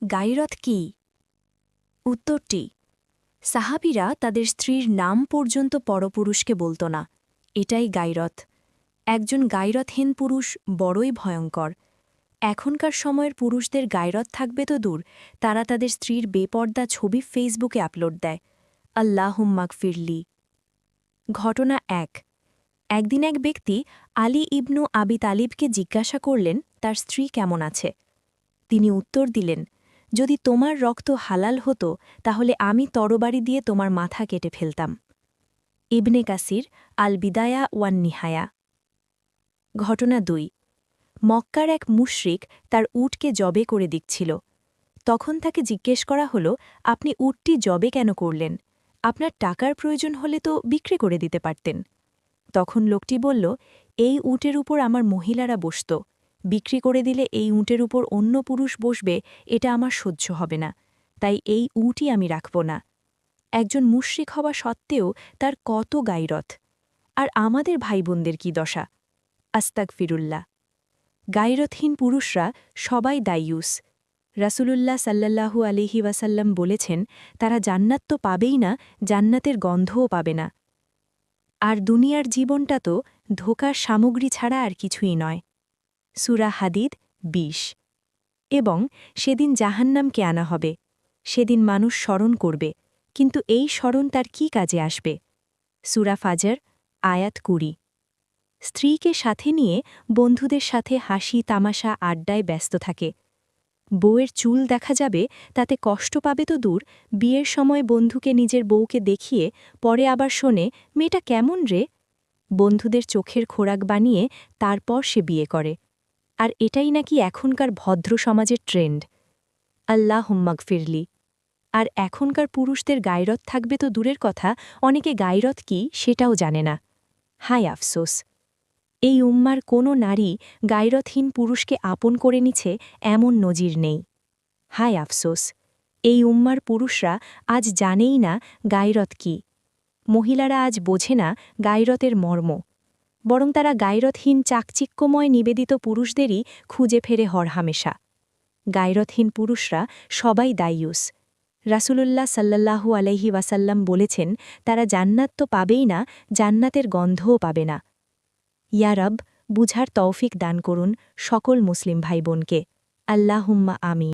গাইরত কি? উত্তরটি, সাহাবীরা তাদের স্ত্রীর নাম পর্যন্ত পরপুরুষকে বলত না। এটাই গাইরত। একজন গাইরতহীন পুরুষ বড়ই ভয়ঙ্কর। এখনকার সময়ের পুরুষদের গাইরত থাকবে তো দূর, তারা তাদের স্ত্রীর বেপর্দা ছবি ফেসবুকে আপলোড দেয়। আল্লাহুম্মাক ফিরলি। ঘটনা ১। একদিন এক ব্যক্তি আলী ইবনু আবি তালিবকে জিজ্ঞাসা করলেন তার স্ত্রী কেমন আছে। তিনি উত্তর দিলেন, যদি তোমার রক্ত হালাল হতো তাহলে আমি তরবারি দিয়ে তোমার মাথা কেটে ফেলতাম। ইবনে কাসির আল বিদায়া ওয়ান নিহায়া। ঘটনা ২। মক্কার এক মুশরিক তার উটকে জবে করে দিচ্ছিল। তখন তাকে জিজ্ঞেস করা হল, আপনি উটটি জবে কেন করলেন? আপনার টাকার প্রয়োজন হলে তো বিক্রি করে দিতে পারতেন। তখন লোকটি বলল, এই উটের উপর আমার মহিলারা বসত। বিক্রি করে দিলে এই উটের উপর অন্য পুরুষ বসবে, এটা আমার সহ্য হবে না। তাই এই উটই আমি রাখব না। একজন মুশরিক হওয়া সত্ত্বেও তার কত গাইরত! আর আমাদের ভাইবোনদের কি দশা! আস্তাগফিরুল্লাহ। গাইরতহীন পুরুষরা সবাই দায়ুস। রাসূলুল্লাহ সাল্লাল্লাহু আলাইহি ওয়াসাল্লাম বলেছেন, তারা জান্নাত তো পাবেই না, জান্নাতের গন্ধও পাবে না। আর দুনিয়ার জীবনটা তো ধোঁকার সামগ্রী ছাড়া আর কিছুই নয়। সূরা হাদিদ ২০। এবং সেদিন জাহান্নামকে আনা হবে। সেদিন মানুষ স্মরণ করবে, কিন্তু এই স্মরণ তার কি কাজে আসবে? সূরা ফাজর আয়াত ২০। স্ত্রীকে সাথে নিয়ে বন্ধুদের সাথে হাসি তামাশা আড্ডায় ব্যস্ত থাকে। বউয়ের চুল দেখা যাবে, তাতে কষ্ট পাবে তো দূর, বিয়ের সময় বন্ধুকে নিজের বউকে দেখিয়ে পরে আবার শোনে, মেয়েটা কেমন রে? বন্ধুদের চোখের খোরাক বানিয়ে তারপর সে বিয়ে করে। আর এটাই নাকি এখনকার ভদ্র সমাজের ট্রেন্ড। আল্লাহুম্মাক ফিরলি। আর এখনকার পুরুষদের গাইরত থাকবে তো দূরের কথা, অনেকে গাইরত কি সেটাও জানে না। হায় আফসোস! এই উম্মার কোনো নারী গাইরতহীন পুরুষকে আপন করে নিছে এমন নজির নেই। হায় আফসোস! এই উম্মার পুরুষরা আজ জানেই না গাইরত কি। মহিলারা আজ বোঝে না গাইরতের মর্ম, বরং তারা গাইরতহীন চাকচিক্যময় নিবেদিত পুরুষদেরই খুঁজে ফেরে হরহামেশা। গাইরতহীন পুরুষরা সবাই দায়ুস। রাসূলুল্লাহ সাল্লাল্লাহু আলাইহি ওয়াসাল্লাম বলেছেন, তারা জান্নাত তো পাবেই না, জান্নাতের গন্ধও পাবে না। ইয়া রব, বুঝার তৌফিক দান করুন সকল মুসলিম ভাইবোনকে। আল্লাহুম্মা আমিন।